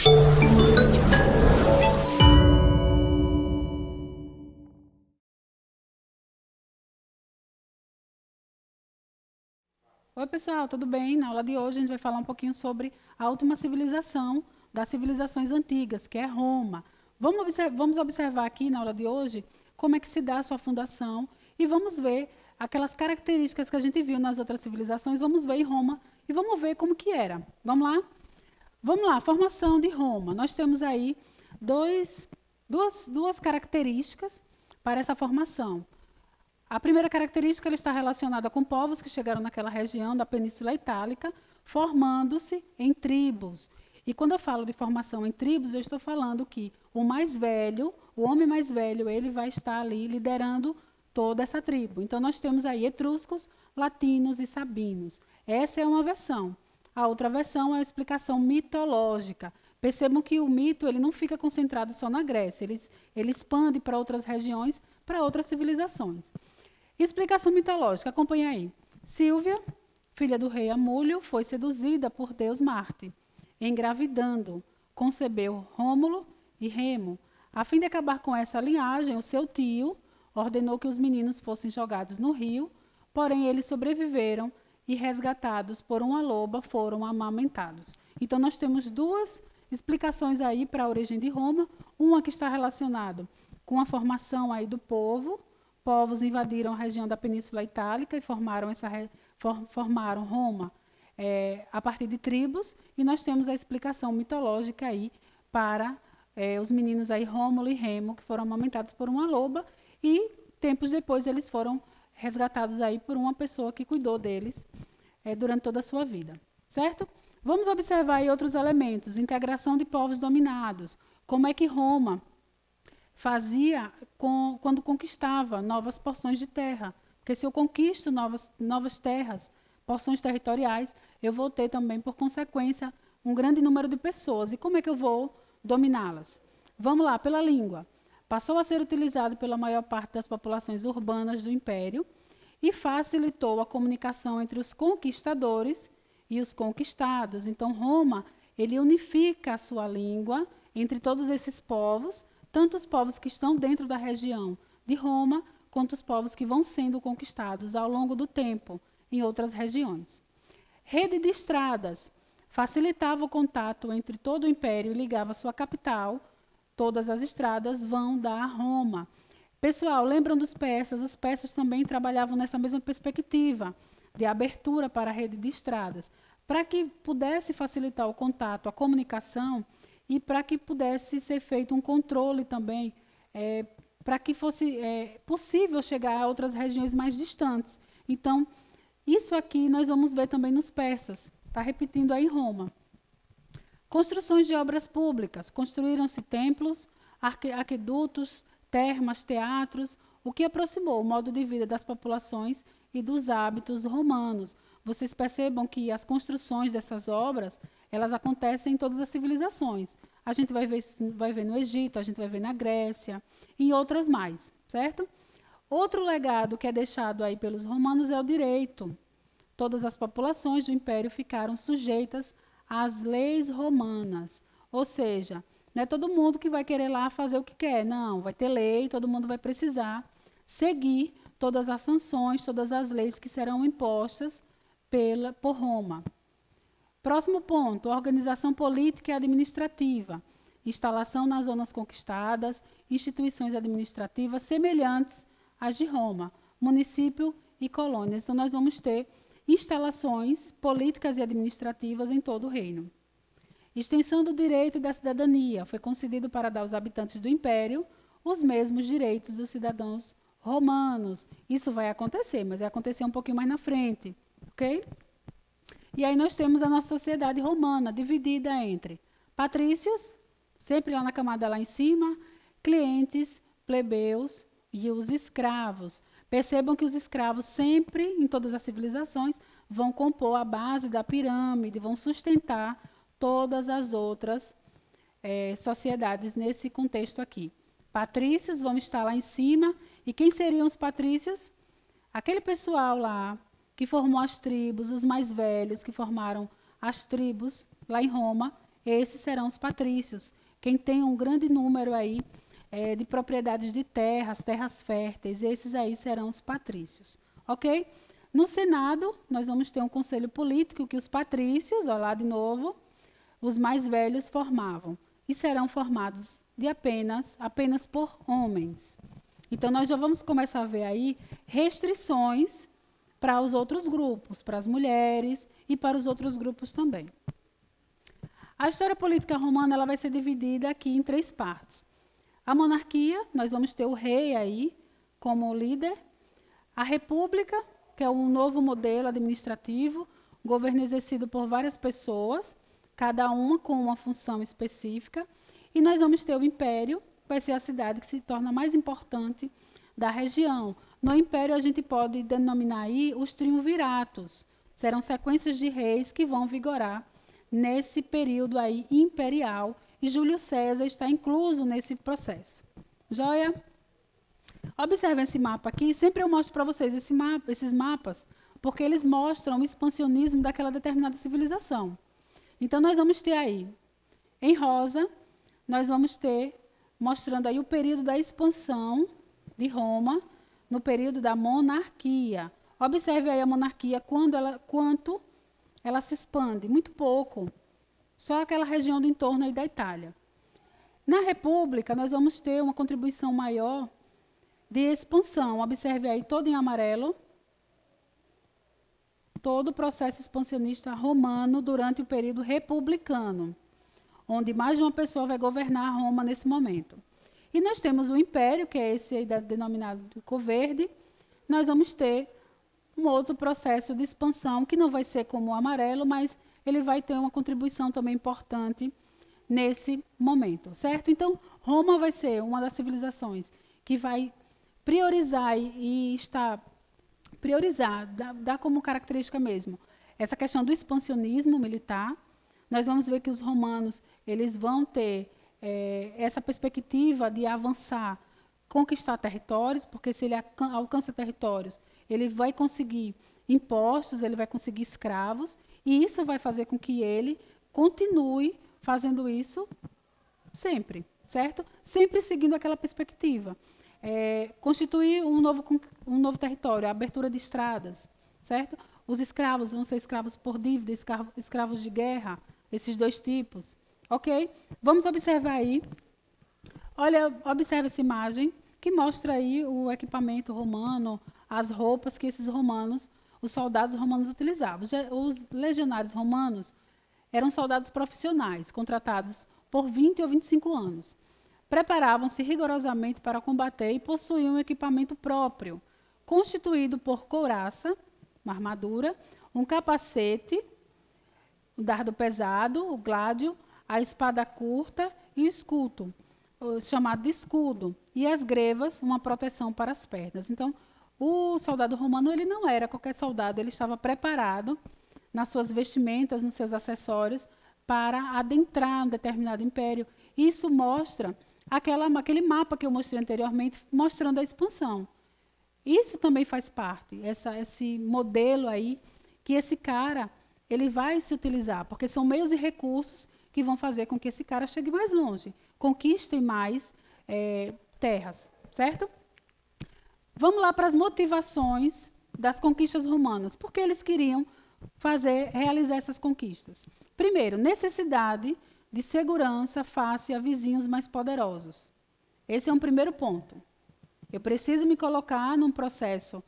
Oi, pessoal, tudo bem? Na aula de hoje a gente vai falar um pouquinho sobre a última civilização das civilizações antigas, que é Roma. Vamos observar aqui na aula de hoje como é que se dá a sua fundação e vamos ver aquelas características que a gente viu nas outras civilizações, vamos ver em Roma e vamos ver como que era. Vamos lá? Vamos lá, formação de Roma. Nós temos aí duas características para essa formação. A primeira característica ela está relacionada com povos que chegaram naquela região da Península Itálica, formando-se em tribos. E quando eu falo de formação em tribos, eu estou falando que o mais velho, o homem mais velho, ele vai estar ali liderando toda essa tribo. Então, nós temos aí etruscos, latinos e sabinos. Essa é uma versão. A outra versão é a explicação mitológica. Percebam que o mito ele não fica concentrado só na Grécia, ele expande para outras regiões, para outras civilizações. Explicação mitológica, acompanha aí. Sílvia, filha do rei Amúlio, foi seduzida por Deus Marte. Engravidando, concebeu Rômulo e Remo. A fim de acabar com essa linhagem, o seu tio ordenou que os meninos fossem jogados no rio, porém eles sobreviveram e, resgatados por uma loba, foram amamentados. Então, nós temos duas explicações aí para a origem de Roma. Uma que está relacionada com a formação aí do povo. Povos invadiram a região da Península Itálica e formaram Roma a partir de tribos, e nós temos a explicação mitológica aí para os meninos aí Rômulo e Remo, que foram amamentados por uma loba, e tempos depois eles foram resgatados aí por uma pessoa que cuidou deles durante toda a sua vida, certo? Vamos observar aí outros elementos, integração de povos dominados, como é que Roma fazia quando conquistava novas porções de terra. Porque se eu conquisto novas terras, porções territoriais, eu vou ter também, por consequência, um grande número de pessoas. E como é que eu vou dominá-las? Vamos lá, pela língua. Passou a ser utilizado pela maior parte das populações urbanas do Império e facilitou a comunicação entre os conquistadores e os conquistados. Então, Roma, ele unifica a sua língua entre todos esses povos, tanto os povos que estão dentro da região de Roma, quanto os povos que vão sendo conquistados ao longo do tempo em outras regiões. Rede de estradas facilitava o contato entre todo o império e ligava sua capital. Todas as estradas vão dar a Roma. Pessoal, lembram dos persas? Os persas também trabalhavam nessa mesma perspectiva de abertura para a rede de estradas, para que pudesse facilitar o contato, a comunicação, e para que pudesse ser feito um controle também, para que fosse possível chegar a outras regiões mais distantes. Então, isso aqui nós vamos ver também nos persas. Está repetindo aí em Roma. Construções de obras públicas. Construíram-se templos, aquedutos, termas, teatros, o que aproximou o modo de vida das populações e dos hábitos romanos. Vocês percebam que as construções dessas obras, elas acontecem em todas as civilizações. A gente vai ver no Egito, a gente vai ver na Grécia e em outras mais, certo? Outro legado que é deixado aí pelos romanos é o direito. Todas as populações do império ficaram sujeitas às leis romanas. Ou seja, não é todo mundo que vai querer lá fazer o que quer, não. Vai ter lei, todo mundo vai precisar seguir todas as sanções, todas as leis que serão impostas por Roma. Próximo ponto, organização política e administrativa. Instalação nas zonas conquistadas, instituições administrativas semelhantes às de Roma, município e colônias. Então, nós vamos ter instalações políticas e administrativas em todo o reino. Extensão do direito e da cidadania. Foi concedido para dar aos habitantes do império os mesmos direitos dos cidadãos romanos. Isso vai acontecer, mas vai acontecer um pouquinho mais na frente, ok? E aí nós temos a nossa sociedade romana, dividida entre patrícios, sempre lá na camada lá em cima, clientes, plebeus e os escravos. Percebam que os escravos sempre, em todas as civilizações, vão compor a base da pirâmide, vão sustentar todas as outras sociedades nesse contexto aqui. Patrícios vão estar lá em cima. E quem seriam os patrícios? Aquele pessoal lá que formou as tribos, os mais velhos que formaram as tribos lá em Roma, esses serão os patrícios, quem tem um grande número aí de propriedades de terras, terras férteis, esses aí serão os patrícios, ok? No Senado, nós vamos ter um conselho político que os patrícios, olha lá de novo, os mais velhos formavam, e serão formados de apenas por homens. Então, nós já vamos começar a ver aí restrições para os outros grupos, para as mulheres e para os outros grupos também. A história política romana ela vai ser dividida aqui em 3 partes. A monarquia, nós vamos ter o rei aí como líder. A república, que é um novo modelo administrativo, governo exercido por várias pessoas, cada uma com uma função específica. E nós vamos ter o império, vai ser a cidade que se torna mais importante da região. No império, a gente pode denominar aí os triunviratos. Serão sequências de reis que vão vigorar nesse período aí imperial, e Júlio César está incluso nesse processo. Joia? Observem esse mapa aqui, sempre eu mostro para vocês esses mapas, porque eles mostram o expansionismo daquela determinada civilização. Então, nós vamos ter aí, em rosa, nós vamos ter, mostrando aí o período da expansão de Roma, no período da monarquia. Observe aí a monarquia, quanto ela se expande, muito pouco. Só aquela região do entorno aí da Itália. Na República, nós vamos ter uma contribuição maior de expansão. Observe aí, todo em amarelo, todo o processo expansionista romano durante o período republicano, onde mais de uma pessoa vai governar Roma nesse momento. E nós temos o Império, que é esse aí denominado de cor verde. Nós vamos ter um outro processo de expansão, que não vai ser como o amarelo, mas ele vai ter uma contribuição também importante nesse momento, certo? Então, Roma vai ser uma das civilizações que vai priorizar dá como característica mesmo essa questão do expansionismo militar. Nós vamos ver que os romanos eles vão ter essa perspectiva de avançar, conquistar territórios, porque se ele alcança territórios, ele vai conseguir impostos, ele vai conseguir escravos, e isso vai fazer com que ele continue fazendo isso sempre, certo? Sempre seguindo aquela perspectiva. Constituir um novo território, a abertura de estradas, certo? Os escravos vão ser escravos por dívida, escravos de guerra, esses 2 tipos, ok? Vamos observar aí. Olha, observa essa imagem que mostra aí o equipamento romano, as roupas que esses romanos, os soldados romanos utilizavam. Os legionários romanos eram soldados profissionais, contratados por 20 ou 25 anos. Preparavam-se rigorosamente para combater e possuíam um equipamento próprio, constituído por couraça, uma armadura, um capacete, o dardo pesado, o gládio, a espada curta e o escudo, chamado de escudo, e as grevas, uma proteção para as pernas. Então, o soldado romano ele não era qualquer soldado, ele estava preparado nas suas vestimentas, nos seus acessórios, para adentrar um determinado império. Isso mostra aquele mapa que eu mostrei anteriormente, mostrando a expansão. Isso também faz parte, esse modelo aí, que esse cara ele vai se utilizar, porque são meios e recursos que vão fazer com que esse cara chegue mais longe, conquiste mais terras, certo? Vamos lá para as motivações das conquistas romanas. Por que eles queriam realizar essas conquistas? Primeiro, necessidade de segurança face a vizinhos mais poderosos. Esse é um primeiro ponto. Eu preciso me colocar num processo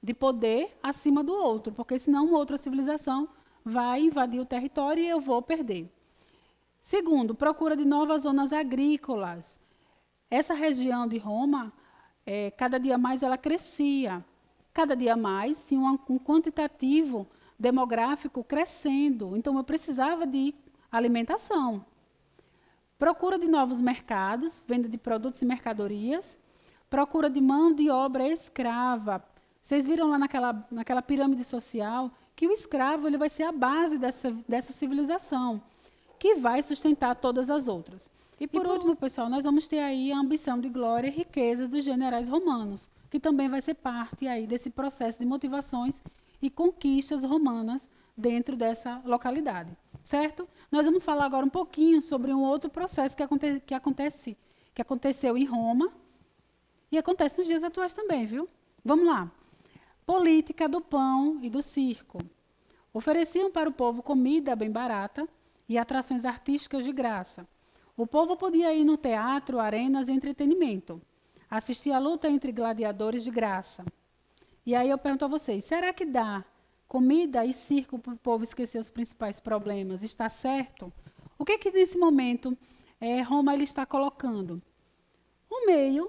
de poder acima do outro, porque senão uma outra civilização vai invadir o território e eu vou perder. Segundo, procura de novas zonas agrícolas. Essa região de Roma, cada dia mais ela crescia. Cada dia mais tinha um quantitativo demográfico crescendo. Então, eu precisava de alimentação. Procura de novos mercados, venda de produtos e mercadorias. Procura de mão de obra escrava. Vocês viram lá naquela pirâmide social que o escravo ele vai ser a base dessa civilização, que vai sustentar todas as outras. E por último, pessoal, nós vamos ter aí a ambição de glória e riqueza dos generais romanos, que também vai ser parte aí desse processo de motivações e conquistas romanas dentro dessa localidade. certo? Nós vamos falar agora um pouquinho sobre um outro processo que aconteceu em Roma e acontece nos dias atuais também, viu? Vamos lá. Política do pão e do circo. Ofereciam para o povo comida bem barata e atrações artísticas de graça. O povo podia ir no teatro, arenas e entretenimento, assistir à luta entre gladiadores de graça. E aí eu pergunto a vocês, será que dá comida e circo para o povo esquecer os principais problemas? Está certo? O que nesse momento Roma ele está colocando? Um meio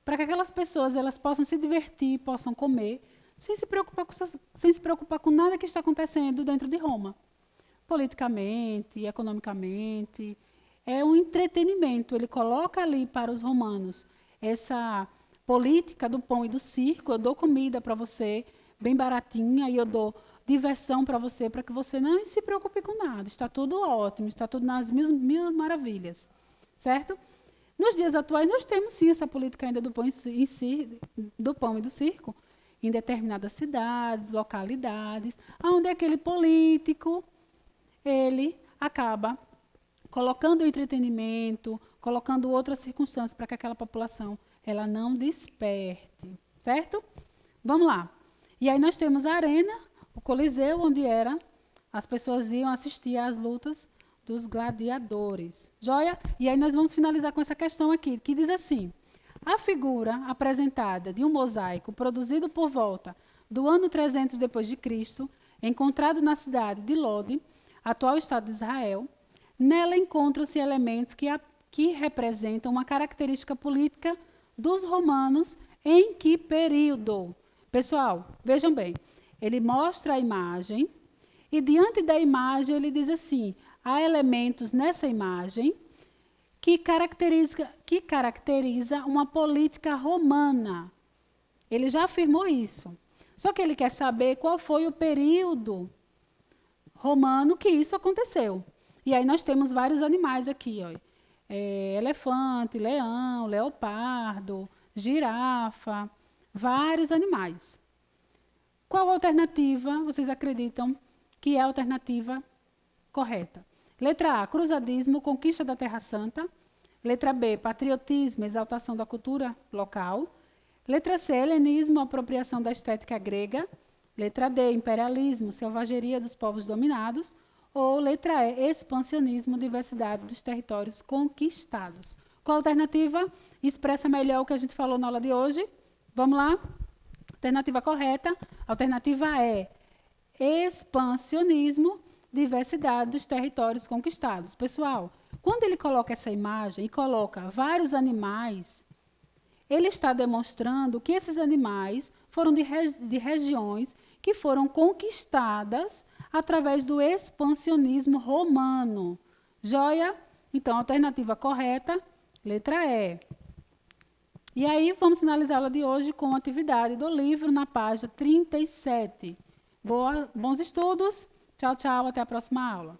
para que aquelas pessoas elas possam se divertir, possam comer, sem se preocupar com nada que está acontecendo dentro de Roma. Politicamente, economicamente, é um entretenimento. Ele coloca ali para os romanos essa política do pão e do circo. Eu dou comida para você, bem baratinha, e eu dou diversão para que você não se preocupe com nada. Está tudo ótimo, está tudo nas mil maravilhas. Certo? Nos dias atuais, nós temos sim essa política ainda do pão, do pão e do circo, em determinadas cidades, localidades, onde aquele político ele acaba colocando o entretenimento, colocando outras circunstâncias para que aquela população ela não desperte, certo? Vamos lá. E aí nós temos a arena, o Coliseu, onde as pessoas iam assistir às lutas dos gladiadores. Joia? E aí nós vamos finalizar com essa questão aqui, que diz assim: a figura apresentada de um mosaico produzido por volta do ano 300 depois de Cristo, encontrado na cidade de Lode, atual Estado de Israel, nela encontram-se elementos que representam uma característica política dos romanos em que período? Pessoal, vejam bem, ele mostra a imagem e diante da imagem ele diz assim: há elementos nessa imagem que caracteriza uma política romana. Ele já afirmou isso. Só que ele quer saber qual foi o período romano que isso aconteceu. E aí nós temos vários animais aqui, ó. Elefante, leão, leopardo, girafa, vários animais. Qual alternativa vocês acreditam que é a alternativa correta? Letra A, cruzadismo, conquista da Terra Santa. Letra B, patriotismo, exaltação da cultura local. Letra C, helenismo, apropriação da estética grega. Letra D, imperialismo, selvageria dos povos dominados. Ou letra E, expansionismo, diversidade dos territórios conquistados. Qual alternativa expressa melhor o que a gente falou na aula de hoje? Vamos lá? Alternativa correta. Alternativa E, expansionismo, diversidade dos territórios conquistados. Pessoal, quando ele coloca essa imagem e coloca vários animais, ele está demonstrando que esses animais foram de regiões que foram conquistadas através do expansionismo romano. Joia? Então, alternativa correta, letra E. E aí, vamos finalizar a aula de hoje com a atividade do livro na página 37. Bons estudos. Tchau, tchau. Até a próxima aula.